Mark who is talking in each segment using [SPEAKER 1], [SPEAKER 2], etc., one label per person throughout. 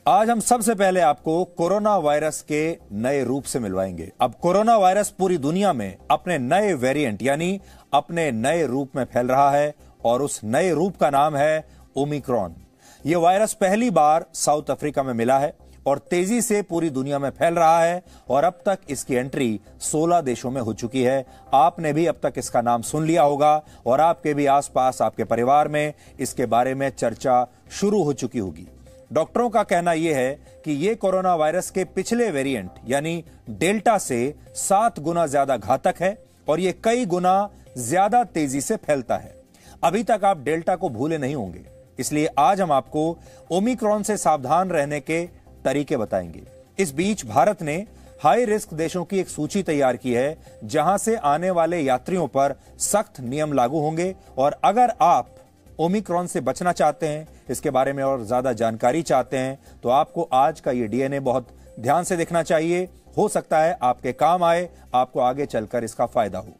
[SPEAKER 1] आज हम सबसे पहले आपको कोरोना वायरस के नए रूप से मिलवाएंगे। अब कोरोना वायरस पूरी दुनिया में अपने नए वेरिएंट यानी अपने नए रूप में फैल रहा है और उस नए रूप का नाम है ओमिक्रॉन। यह वायरस पहली बार साउथ अफ्रीका में मिला है और तेजी से पूरी दुनिया में फैल रहा है और अब तक इसकी एंट्री 16 देशों में हो चुकी है। आपने भी अब तक इसका नाम सुन लिया होगा और आपके भी आसपास आपके परिवार में इसके बारे में चर्चा शुरू हो चुकी होगी। डॉक्टरों का कहना यह है कि यह कोरोना वायरस के पिछले वेरिएंट यानी डेल्टा से 7 गुना ज्यादा घातक है और यह कई गुना ज्यादा तेजी से फैलता है। अभी तक आप डेल्टा को भूले नहीं होंगे, इसलिए आज हम आपको ओमिक्रॉन से सावधान रहने के तरीके बताएंगे। इस बीच भारत ने हाई रिस्क देशों की एक सूची तैयार की है जहां से आने वाले यात्रियों पर सख्त नियम लागू होंगे और अगर आप ओमिक्रॉन से बचना चाहते हैं, इसके बारे में और ज्यादा जानकारी चाहते हैं, तो आपको आज का ये डीएनए बहुत ध्यान से देखना चाहिए। हो सकता है आपके काम आए, आपको आगे चलकर इसका फायदा हो।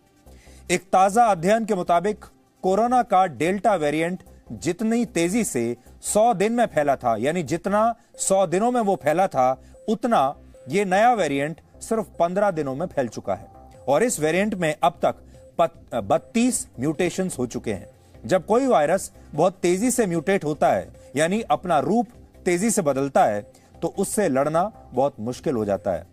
[SPEAKER 1] एक ताजा अध्ययन के मुताबिक कोरोना का डेल्टा वेरिएंट जितनी तेजी से 100 दिन में फैला था, यानी जितना 100 दिनों में वो फैला था, उतना ये नया वेरिएंट सिर्फ 15 दिनों में फैल चुका है और इस वेरिएंट में अब तक 32 म्यूटेशंस हो चुके हैं। जब कोई वायरस बहुत तेजी से म्यूटेट होता है यानी अपना रूप तेजी से बदलता है तो उससे लड़ना बहुत मुश्किल हो जाता है।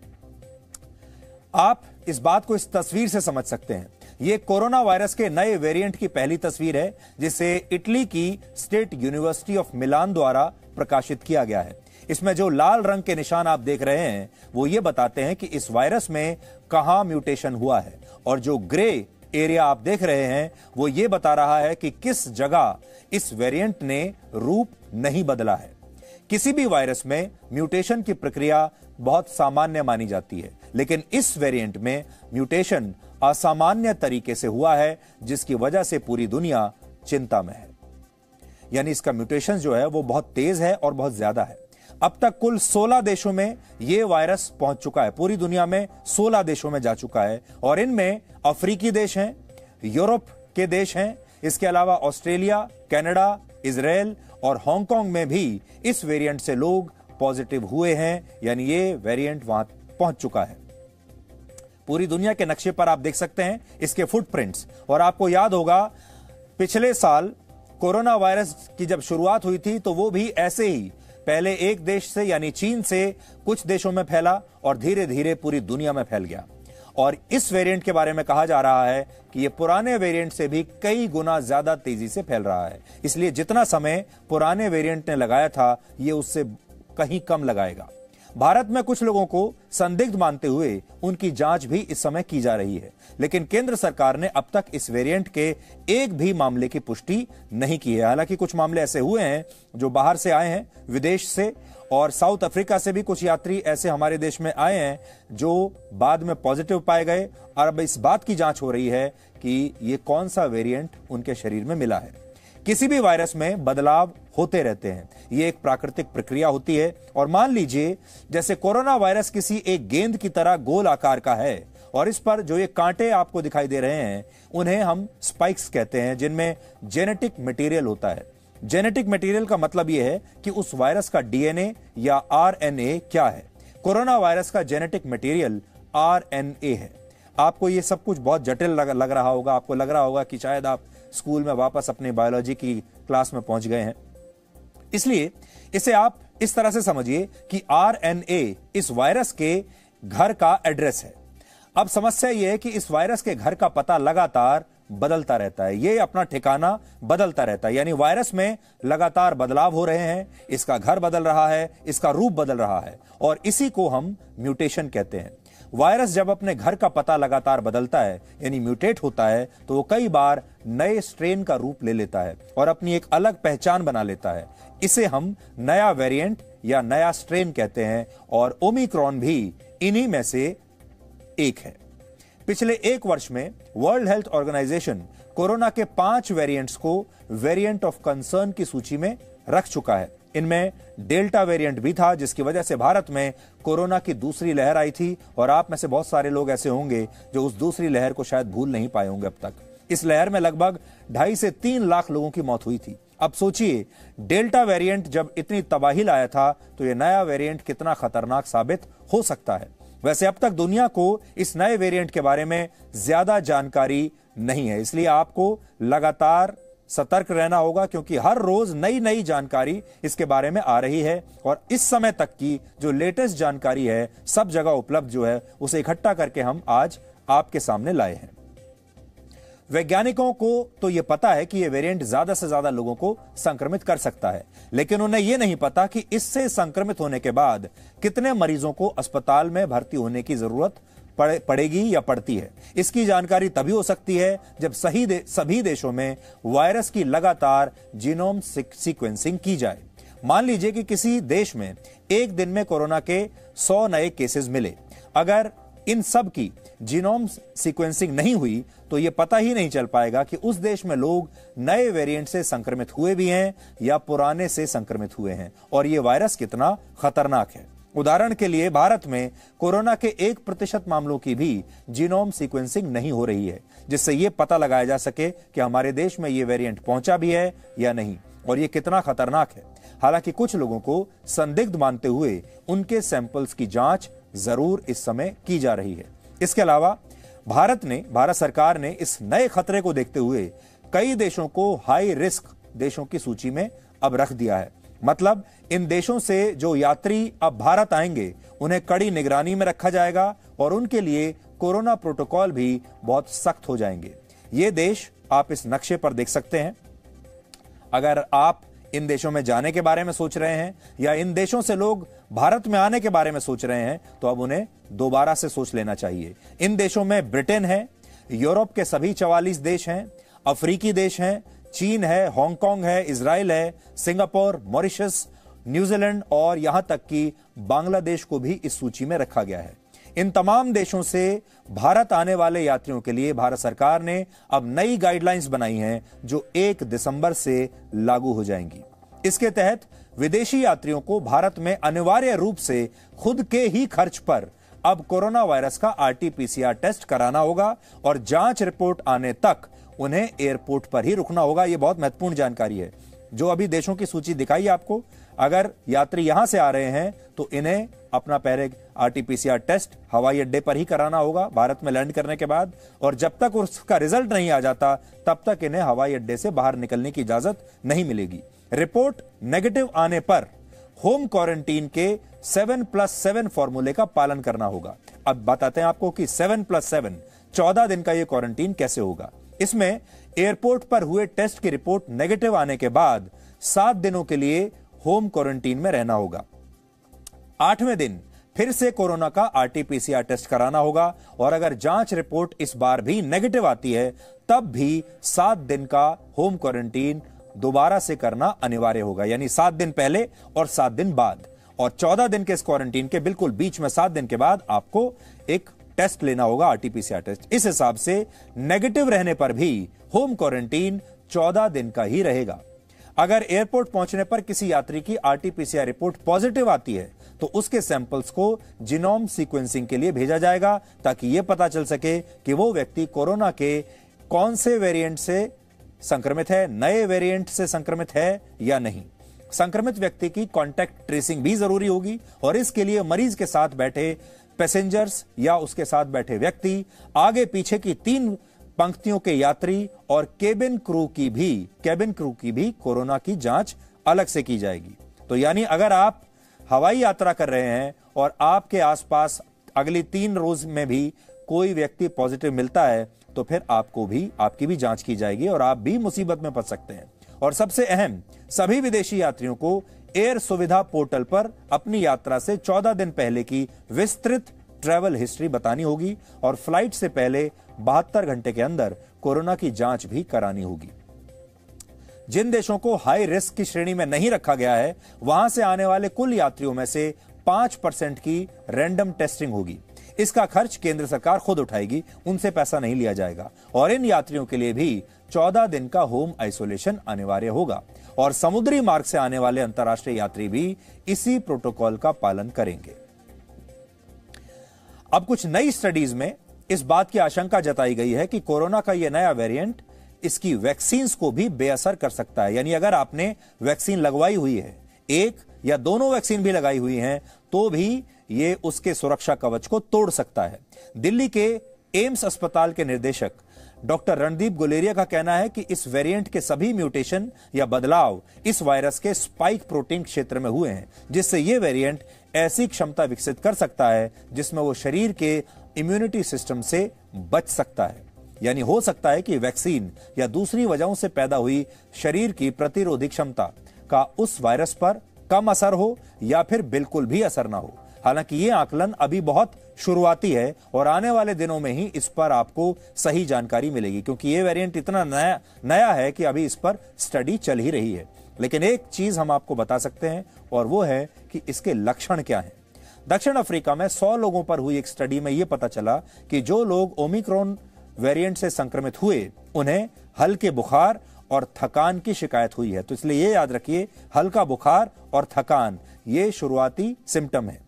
[SPEAKER 1] आप इस बात को इस तस्वीर से समझ सकते हैं। यह कोरोना वायरस के नए वेरिएंट की पहली तस्वीर है जिसे इटली की स्टेट यूनिवर्सिटी ऑफ मिलान द्वारा प्रकाशित किया गया है। इसमें जो लाल रंग के निशान आप देख रहे हैं वो ये बताते हैं कि इस वायरस में कहां म्यूटेशन हुआ है और जो ग्रे एरिया आप देख रहे हैं वो ये बता रहा है कि किस जगह इस वेरिएंट ने रूप नहीं बदला है। किसी भी वायरस में म्यूटेशन की प्रक्रिया बहुत सामान्य मानी जाती है, लेकिन इस वेरिएंट में म्यूटेशन असामान्य तरीके से हुआ है जिसकी वजह से पूरी दुनिया चिंता में है। यानी इसका म्यूटेशन जो है वो बहुत तेज है और बहुत ज्यादा है। अब तक कुल 16 देशों में यह वायरस पहुंच चुका है। पूरी दुनिया में 16 देशों में जा चुका है और इनमें अफ्रीकी देश हैं, यूरोप के देश हैं, इसके अलावा ऑस्ट्रेलिया, कनाडा, इजराइल और हांगकांग में भी इस वेरिएंट से लोग पॉजिटिव हुए हैं, यानी ये वेरिएंट वहां पहुंच चुका है। पूरी दुनिया के नक्शे पर आप देख सकते हैं इसके फुटप्रिंट्स और आपको याद होगा पिछले साल कोरोना वायरस की जब शुरुआत हुई थी तो वो भी ऐसे ही पहले एक देश से यानी चीन से कुछ देशों में फैला और धीरे धीरे पूरी दुनिया में फैल गया। और इस वेरिएंट के बारे में कहा जा रहा है कि यह पुराने वेरिएंट से भी कई गुना ज्यादा तेजी से फैल रहा है, इसलिए जितना समय पुराने वेरिएंट ने लगाया था ये उससे कहीं कम लगाएगा। भारत में कुछ लोगों को संदिग्ध मानते हुए उनकी जांच भी इस समय की जा रही है, लेकिन केंद्र सरकार ने अब तक इस वेरिएंट के एक भी मामले की पुष्टि नहीं की है। हालांकि कुछ मामले ऐसे हुए हैं जो बाहर से आए हैं, विदेश से, और साउथ अफ्रीका से भी कुछ यात्री ऐसे हमारे देश में आए हैं जो बाद में पॉजिटिव पाए गए और अब इस बात की जांच हो रही है कि ये कौन सा वेरिएंट उनके शरीर में मिला है। किसी भी वायरस में बदलाव होते रहते हैं, ये एक प्राकृतिक प्रक्रिया होती है। और मान लीजिए जैसे कोरोना वायरस किसी एक गेंद की तरह गोल आकार का है और इस पर जो ये कांटे आपको दिखाई दे रहे हैं उन्हें हम स्पाइक्स कहते हैं, जिनमें जेनेटिक मटेरियल होता है। जेनेटिक मटेरियल का मतलब यह है कि उस वायरस का डीएनए या आरएनए क्या है। कोरोना वायरस का जेनेटिक मटेरियल आरएनए है। आपको ये सब कुछ बहुत जटिल लग रहा होगा, आपको लग रहा होगा कि शायद आप स्कूल में वापस अपनी बायोलॉजी की क्लास में पहुंच गए हैं, इसलिए इसे आप इस तरह से समझिए कि आरएनए इस वायरस के घर का एड्रेस है। अब समस्या यह है कि इस वायरस के घर का पता लगातार बदलता रहता है, ये अपना ठिकाना बदलता रहता है, यानी वायरस में लगातार बदलाव हो रहे हैं, इसका घर बदल रहा है, इसका रूप बदल रहा है और इसी को हम म्यूटेशन कहते हैं। वायरस जब अपने घर का पता लगातार बदलता है यानी म्यूटेट होता है तो वो कई बार नए स्ट्रेन का रूप ले लेता है और अपनी एक अलग पहचान बना लेता है। इसे हम नया वेरिएंट या नया स्ट्रेन कहते हैं और ओमिक्रॉन भी इन्हीं में से एक है। पिछले एक वर्ष में वर्ल्ड हेल्थ ऑर्गेनाइजेशन कोरोना के 5 वेरिएंट्स को वेरिएंट ऑफ कंसर्न की सूची में रख चुका है। इनमें डेल्टा वेरिएंट भी था जिसकी वजह से भारत में कोरोना की दूसरी लहर आई थी और आप में से बहुत सारे लोग ऐसे होंगे जो उस दूसरी लहर को शायद भूल नहीं पाए होंगे अब तक। इस लहर में लगभग 2.5 से 3 लाख लोगों की मौत हुई थी अब सोचिए, डेल्टा वेरिएंट जब इतनी तबाही लाया था तो यह नया वेरिएंट कितना खतरनाक साबित हो सकता है। वैसे अब तक दुनिया को इस नए वेरिएंट के बारे में ज्यादा जानकारी नहीं है, इसलिए आपको लगातार सतर्क रहना होगा, क्योंकि हर रोज नई नई जानकारी इसके बारे में आ रही है और इस समय तक की जो लेटेस्ट जानकारी है सब जगह उपलब्ध जो है उसे इकट्ठा करके हम आज आपके सामने लाए हैं। वैज्ञानिकों को तो यह पता है कि यह वेरिएंट ज्यादा से ज्यादा लोगों को संक्रमित कर सकता है, लेकिन उन्हें यह नहीं पता कि इससे संक्रमित होने के बाद कितने मरीजों को अस्पताल में भर्ती होने की जरूरत पड़ेगी या पड़ती है। इसकी जानकारी तभी हो सकती है जब सभी देशों में वायरस की लगातार जीनोम सीक्वेंसिंग की जाए। मान लीजिए कि किसी देश में एक दिन में कोरोना के 100 नए केसेस मिले। अगर इन सब की जीनोम सीक्वेंसिंग नहीं हुई तो यह पता ही नहीं चल पाएगा कि उस देश में लोग नए वेरिएंट से संक्रमित हुए भी हैं या पुराने से संक्रमित हुए हैं और यह वायरस कितना खतरनाक है। उदाहरण के लिए भारत में कोरोना के 1% मामलों की भी जीनोम सीक्वेंसिंग नहीं हो रही है, जिससे यह पता लगाया जा सके कि हमारे देश में यह वेरिएंट पहुंचा भी है या नहीं और यह कितना खतरनाक है। हालांकि कुछ लोगों को संदिग्ध मानते हुए उनके सैंपल्स की जांच जरूर इस समय की जा रही है। इसके अलावा भारत सरकार ने इस नए खतरे को देखते हुए कई देशों को हाई रिस्क देशों की सूची में अब रख दिया है। मतलब इन देशों से जो यात्री अब भारत आएंगे उन्हें कड़ी निगरानी में रखा जाएगा और उनके लिए कोरोना प्रोटोकॉल भी बहुत सख्त हो जाएंगे। ये देश आप इस नक्शे पर देख सकते हैं। अगर आप इन देशों में जाने के बारे में सोच रहे हैं या इन देशों से लोग भारत में आने के बारे में सोच रहे हैं तो अब उन्हें दोबारा से सोच लेना चाहिए। इन देशों में ब्रिटेन है, यूरोप के सभी 44 देश हैं, अफ्रीकी देश हैं, चीन है, हांगकांग है, इजराइल है, सिंगापुर, मॉरिशस, न्यूजीलैंड और यहां तक कि बांग्लादेश को भी इस सूची में रखा गया है। इन तमाम देशों से भारत आने वाले यात्रियों के लिए भारत सरकार ने अब नई गाइडलाइंस बनाई हैं जो 1 दिसंबर से लागू हो जाएंगी। इसके तहत विदेशी यात्रियों को भारत में अनिवार्य रूप से खुद के ही खर्च पर अब कोरोना वायरस का RT-PCR टेस्ट कराना होगा और जांच रिपोर्ट आने तक उन्हें एयरपोर्ट पर ही रुकना होगा। यह बहुत महत्वपूर्ण जानकारी है। जो अभी देशों की सूची दिखाई आपको, अगर यात्री यहां से आ रहे हैं तो इन्हें अपना पहले RT-PCR टेस्ट हवाई अड्डे पर ही कराना होगा भारत में लैंड करने के बाद, और जब तक उसका रिजल्ट नहीं आ जाता तब तक इन्हें हवाई अड्डे से बाहर निकलने की इजाजत नहीं मिलेगी। रिपोर्ट नेगेटिव आने पर होम क्वारंटीन के 7+7 फॉर्मूले का पालन करना होगा। अब बताते हैं आपको कि 7+7 14 दिन का यह क्वारंटीन कैसे होगा। इसमें एयरपोर्ट पर हुए टेस्ट की रिपोर्ट नेगेटिव आने के बाद 7 दिनों के लिए होम क्वारंटीन में रहना होगा। 8वें दिन फिर से कोरोना का RT-PCR टेस्ट कराना होगा और अगर जांच रिपोर्ट इस बार भी नेगेटिव आती है तब भी 7 दिन का होम क्वारंटीन दोबारा से करना अनिवार्य होगा, यानी 7 दिन पहले और 7 दिन बाद। और 14 दिन के इस क्वारंटीन के बिल्कुल बीच में 7 दिन के बाद आपको एक टेस्ट लेना होगा, RT-PCR टेस्ट। इस हिसाब से नेगेटिव रहने पर भी होम क्वारंटीन 14 दिन का ही रहेगा। अगर एयरपोर्ट पहुंचने पर किसी यात्री की RT-PCR रिपोर्ट पॉजिटिव आती है तो उसके सैंपल्स को जीनोम सीक्वेंसिंग के लिए भेजा जाएगा ताकि यह पता चल सके कि वो व्यक्ति कोरोना के कौन से वेरिएंट से संक्रमित है, नए वेरिएंट से संक्रमित है या नहीं। संक्रमित व्यक्ति की कॉन्टैक्ट ट्रेसिंग भी जरूरी होगी और इसके लिए मरीज के साथ बैठे पैसेंजर्स या उसके साथ बैठे व्यक्ति, आगे पीछे की 3 पंक्तियों के यात्री और केबिन क्रू की भी कोरोना की जांच अलग से की जाएगी। तो यानी अगर आप हवाई यात्रा कर रहे हैं और आपके आसपास अगली 3 रोज में भी कोई व्यक्ति पॉजिटिव मिलता है तो फिर आपकी भी जांच की जाएगी और आप भी मुसीबत में फंस सकते हैं। और सबसे अहम, सभी विदेशी यात्रियों को एयर सुविधा पोर्टल पर अपनी यात्रा से 14 दिन पहले की विस्तृत ट्रैवल हिस्ट्री बतानी होगी और फ्लाइट से पहले 72 घंटे के अंदर कोरोना की जांच भी करानी होगी। जिन देशों को हाई रिस्क की श्रेणी में नहीं रखा गया है वहां से आने वाले कुल यात्रियों में से 5% की रैंडम टेस्टिंग होगी। इसका खर्च केंद्र सरकार खुद उठाएगी, उनसे पैसा नहीं लिया जाएगा और इन यात्रियों के लिए भी 14 दिन का होम आइसोलेशन अनिवार्य होगा और समुद्री मार्ग से आने वाले अंतर्राष्ट्रीय यात्री भी इसी प्रोटोकॉल का पालन करेंगे। अब कुछ नई स्टडीज में इस बात की आशंका जताई गई है कि कोरोना का यह नया वेरिएंट इसकी वैक्सीन्स को भी बेअसर कर सकता है। यानी अगर आपने वैक्सीन लगवाई हुई है, एक या दोनों वैक्सीन भी लगाई हुई हैं, तो भी ये उसके सुरक्षा कवच को तोड़ सकता है। दिल्ली के एम्स अस्पताल के निदेशक डॉक्टर रणदीप गुलेरिया का कहना है कि इस वेरिएंट के सभी म्यूटेशन या बदलाव इस वायरस के स्पाइक प्रोटीन क्षेत्र में हुए हैं, जिससे यह वेरिएंट ऐसी क्षमता विकसित कर सकता है जिसमें वो शरीर के इम्यूनिटी सिस्टम से बच सकता है। यानी हो सकता है कि वैक्सीन या दूसरी वजहों से पैदा हुई शरीर की प्रतिरोधी क्षमता का उस वायरस पर कम असर हो या फिर बिल्कुल भी असर ना हो। हालांकि ये आकलन अभी बहुत शुरुआती है और आने वाले दिनों में ही इस पर आपको सही जानकारी मिलेगी, क्योंकि ये वेरिएंट इतना नया है कि अभी इस पर स्टडी चल ही रही है। लेकिन एक चीज हम आपको बता सकते हैं और वो है कि इसके लक्षण क्या हैं। दक्षिण अफ्रीका में 100 लोगों पर हुई एक स्टडी में यह पता चला कि जो लोग ओमिक्रॉन वेरिएंट से संक्रमित हुए उन्हें हल्के बुखार और थकान की शिकायत हुई है। तो इसलिए ये याद रखिए, हल्का बुखार और थकान ये शुरुआती सिम्टम है।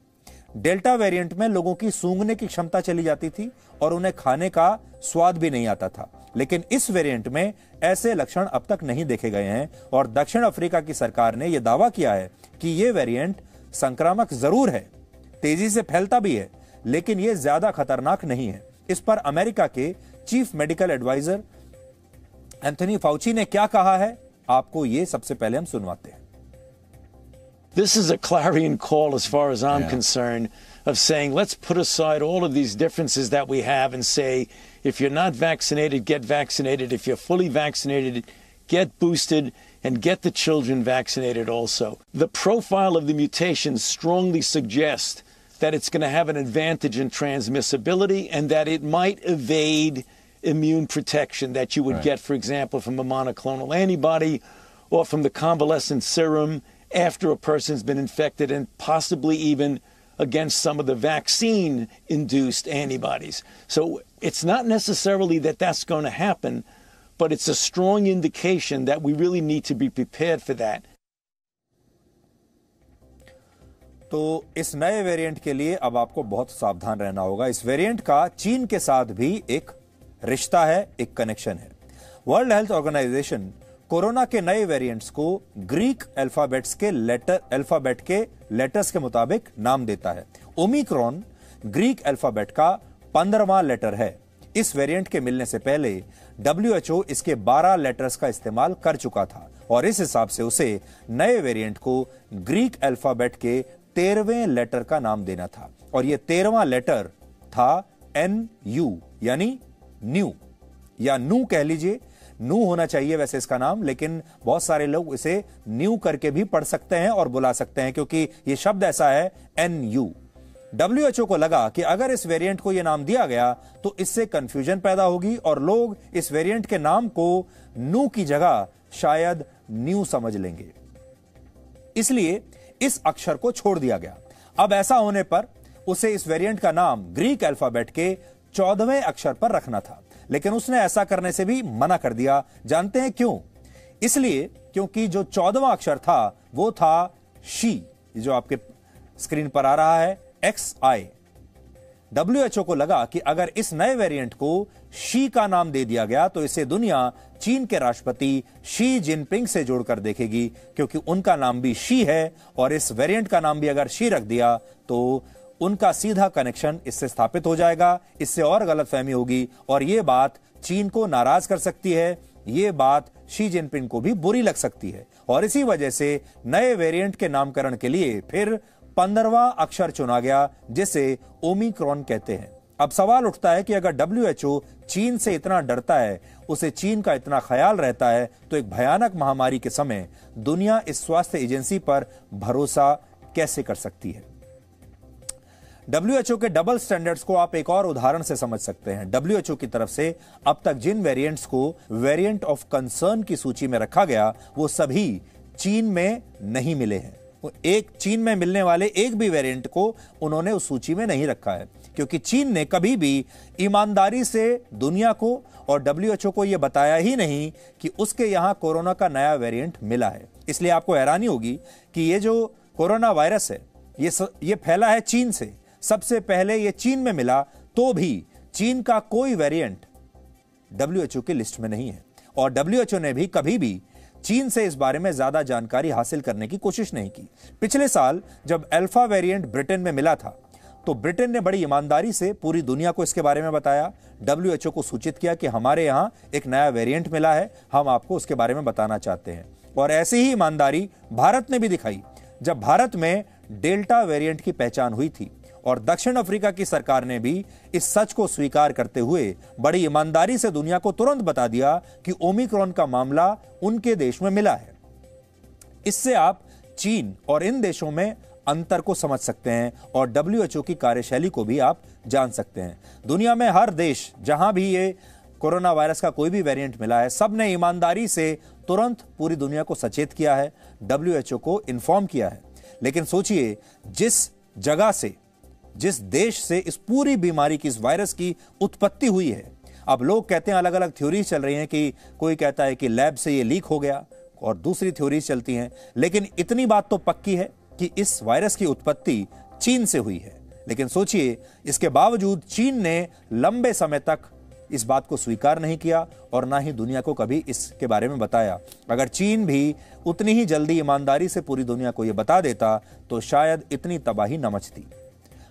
[SPEAKER 1] डेल्टा वेरिएंट में लोगों की सूंघने की क्षमता चली जाती थी और उन्हें खाने का स्वाद भी नहीं आता था, लेकिन इस वेरिएंट में ऐसे लक्षण अब तक नहीं देखे गए हैं और दक्षिण अफ्रीका की सरकार ने यह दावा किया है कि यह वेरिएंट संक्रामक जरूर है, तेजी से फैलता भी है, लेकिन यह ज्यादा खतरनाक नहीं है। इस पर अमेरिका के chief medical advisor Anthony Fauci ने क्या कहा है, आपको यह सबसे पहले हम सुनवाते हैं।
[SPEAKER 2] This is a clarion call as far as I'm concerned of saying, let's put aside all of these differences that we have and say, if you're not vaccinated, get vaccinated. If you're fully vaccinated, get boosted and get the children vaccinated also. The profile of the mutation strongly suggests that it's going to have an advantage in transmissibility and that it might evade immune protection that you would get, for example, from a monoclonal antibody or from the convalescent serum after a person's been infected, and possibly even against some of the vaccine-induced antibodies. So it's not necessarily that that's going to happen, but it's a strong indication that we really need to be prepared for that.
[SPEAKER 1] तो इस नए variant के लिए अब आपको बहुत सावधान रहना होगा। इस वेरिएंट का चीन के साथ भी एक रिश्ता है, एक कनेक्शन है। वर्ल्ड हेल्थ ऑर्गेनाइजेशन कोरोना के नए वेरिएंट्स को ग्रीक अल्फाबेट के लेटर्स के मुताबिक नाम देता है। ओमिक्रॉन ग्रीक अल्फाबेट का 15वां लेटर है। इस वेरिएंट के मिलने से पहले WHO इसके 12 लेटर्स का इस्तेमाल कर चुका था और इस हिसाब से उसे नए वेरिएंट को ग्रीक अल्फाबेट के 13वें लेटर का नाम देना था और यह 13वां लेटर था NU, यानी न्यू या नू कह लीजिए। नू होना चाहिए वैसे इसका नाम, लेकिन बहुत सारे लोग इसे न्यू करके भी पढ़ सकते हैं और बुला सकते हैं क्योंकि यह शब्द ऐसा है NU। WHO को लगा कि अगर इस वेरिएंट को यह नाम दिया गया तो इससे कंफ्यूजन पैदा होगी और लोग इस वेरिएंट के नाम को नू की जगह शायद न्यू समझ लेंगे, इसलिए इस अक्षर को छोड़ दिया गया। अब ऐसा होने पर उसे इस वेरिएंट का नाम ग्रीक अल्फाबेट के 14वें अक्षर पर रखना था, लेकिन उसने ऐसा करने से भी मना कर दिया। जानते हैं क्यों? इसलिए क्योंकि जो 14वां अक्षर था वो था शी, जो आपके स्क्रीन पर आ रहा है XI। WHO को लगा कि अगर इस नए वेरिएंट को शी का नाम दे दिया गया तो इसे दुनिया चीन के राष्ट्रपति शी जिनपिंग से जोड़कर देखेगी, क्योंकि उनका नाम भी शी है और इस वेरिएंट का नाम भी अगर शी रख दिया तो उनका सीधा कनेक्शन इससे स्थापित हो जाएगा। इससे और गलतफहमी होगी और यह बात चीन को नाराज कर सकती है, यह बात शी जिनपिंग को भी बुरी लग सकती है और इसी वजह से नए वेरिएंट के नामकरण के लिए फिर 15वां अक्षर चुना गया, जिसे ओमिक्रॉन कहते हैं। अब सवाल उठता है कि अगर WHO चीन से इतना डरता है, उसे चीन का इतना ख्याल रहता है, तो एक भयानक महामारी के समय दुनिया इस स्वास्थ्य एजेंसी पर भरोसा कैसे कर सकती है? WHO के डबल स्टैंडर्ड्स को आप एक और उदाहरण से समझ सकते हैं। WHO की तरफ से अब तक जिन वेरिएंट्स को वेरिएंट ऑफ कंसर्न की सूची में रखा गया वो सभी चीन में नहीं मिले हैं। एक चीन में मिलने वाले एक भी वेरिएंट को उन्होंने उस सूची में नहीं रखा है, क्योंकि चीन ने कभी भी ईमानदारी से दुनिया को और WHO को यह बताया ही नहीं कि उसके यहां कोरोना का नया वेरिएंट मिला है। इसलिए आपको हैरानी होगी कि ये जो कोरोना वायरस है ये फैला है चीन से। सबसे पहले ये चीन में मिला तो भी चीन का कोई वेरिएंट WHO की लिस्ट में नहीं है और डब्ल्यूएचओ ने भी कभी भी चीन से इस बारे में ज्यादा जानकारी हासिल करने की कोशिश नहीं की। पिछले साल जब अल्फा वेरिएंट ब्रिटेन में मिला था तो ब्रिटेन ने बड़ी ईमानदारी से पूरी दुनिया को इसके बारे में बताया, डब्ल्यूएचओ को सूचित किया कि हमारे यहां एक नया वेरिएंट मिला है, हम आपको उसके बारे में बताना चाहते हैं। और ऐसी ही ईमानदारी भारत ने भी दिखाई जब भारत में डेल्टा वेरिएंट की पहचान हुई थी और दक्षिण अफ्रीका की सरकार ने भी इस सच को स्वीकार करते हुए बड़ी ईमानदारी से दुनिया को तुरंत बता दिया कि ओमिक्रॉन का मामला उनके देश में मिला है। इससे आप चीन और इन देशों में अंतर को समझ सकते हैं और डब्ल्यूएचओ की कार्यशैली को भी आप जान सकते हैं। दुनिया में हर देश जहां भी ये कोरोना वायरस का कोई भी वेरिएंट मिला है, सब ने ईमानदारी से तुरंत पूरी दुनिया को सचेत किया है, डब्ल्यूएचओ को इन्फॉर्म किया है। लेकिन सोचिए, जिस जगह से, जिस देश से इस पूरी बीमारी की, इस वायरस की उत्पत्ति हुई है, अब लोग कहते हैं, अलग अलग थ्योरीज चल रही हैं कि कोई कहता है कि लैब से ये लीक हो गया और दूसरी थ्योरीज चलती हैं, लेकिन इतनी बात तो पक्की है कि इस वायरस की उत्पत्ति चीन से हुई है। लेकिन सोचिए, इसके बावजूद चीन ने लंबे समय तक इस बात को स्वीकार नहीं किया और ना ही दुनिया को कभी इसके बारे में बताया। अगर चीन भी उतनी ही जल्दी ईमानदारी से पूरी दुनिया को यह बता देता तो शायद इतनी तबाही न मचती।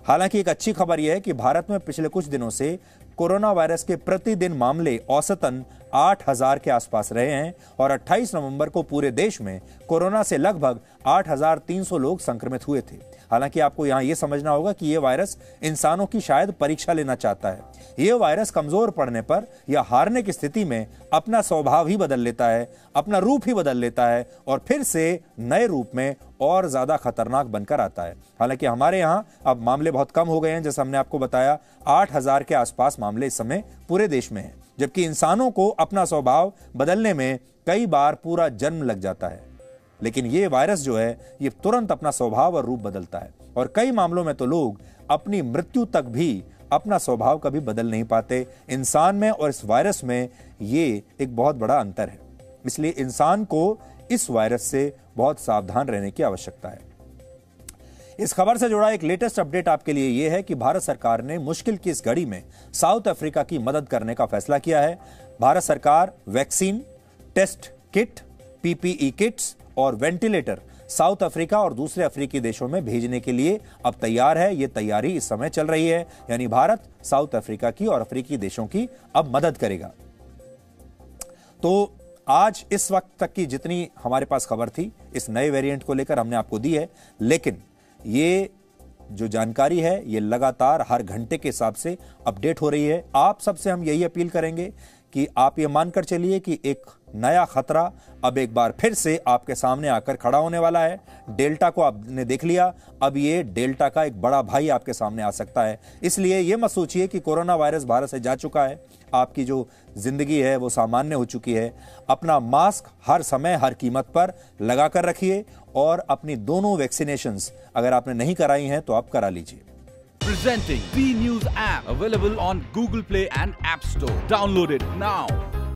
[SPEAKER 1] हालांकि एक अच्छी खबर यह है कि भारत में पिछले कुछ दिनों से कोरोना वायरस के प्रतिदिन मामले औसतन 8,000 के आसपास रहे हैं और 28 नवंबर को पूरे देश में कोरोना से लगभग 8,300 लोग संक्रमित हुए थे। हालांकि आपको यहां यह समझना होगा कि यह वायरस इंसानों की शायद परीक्षा लेना चाहता है। यह वायरस कमजोर पड़ने पर या हारने की स्थिति में अपना स्वभाव ही बदल लेता है, अपना रूप ही बदल लेता है और फिर से नए रूप में और ज्यादा खतरनाक बनकर आता है। हालांकि हमारे यहां अब मामले बहुत कम हो गए हैं, जैसे हमने आपको बताया 8,000 के आसपास मामले इस समय पूरे देश में हैं, जबकि इंसानों को अपना स्वभाव बदलने में कई बार पूरा जन्म लग जाता है। लेकिन ये वायरस जो है, ये तुरंत अपना स्वभाव और रूप बदलता है और कई मामलों में तो लोग अपनी मृत्यु तक भी अपना स्वभाव कभी बदल नहीं पाते। इंसान में और इस वायरस में ये एक बहुत बड़ा अंतर है, इसलिए इंसान को इस वायरस से बहुत सावधान रहने की आवश्यकता है। इस खबर से जुड़ा एक लेटेस्ट अपडेट आपके लिए यह है कि भारत सरकार ने मुश्किल की इस घड़ी में साउथ अफ्रीका की मदद करने का फैसला किया है। भारत सरकार vaccine, test kit, PPE kits और वेंटिलेटर साउथ अफ्रीका और दूसरे अफ्रीकी देशों में भेजने के लिए अब तैयार है। यह तैयारी इस समय चल रही है, यानी भारत साउथ अफ्रीका की और अफ्रीकी देशों की अब मदद करेगा। तो आज इस वक्त तक की जितनी हमारे पास खबर थी इस नए वेरिएंट को लेकर हमने आपको दी है, लेकिन ये जो जानकारी है ये लगातार हर घंटे के हिसाब से अपडेट हो रही है। आप सबसे हम यही अपील करेंगे कि आप ये मानकर चलिए कि एक नया खतरा अब एक बार फिर से आपके सामने आकर खड़ा होने वाला है। डेल्टा को आपने देख लिया, अब ये डेल्टा का एक बड़ा भाई आपके सामने आ सकता है। इसलिए ये मत सोचिए कि कोरोना वायरस भारत से जा चुका है, आपकी जो जिंदगी है वो सामान्य हो चुकी है। अपना मास्क हर समय हर कीमत पर लगा कर रखिए और अपनी दोनों वैक्सीनेशंस अगर आपने नहीं कराई हैं तो आप करा लीजिए।
[SPEAKER 3] Presenting B News app, available on Google Play and App Store. Download it now.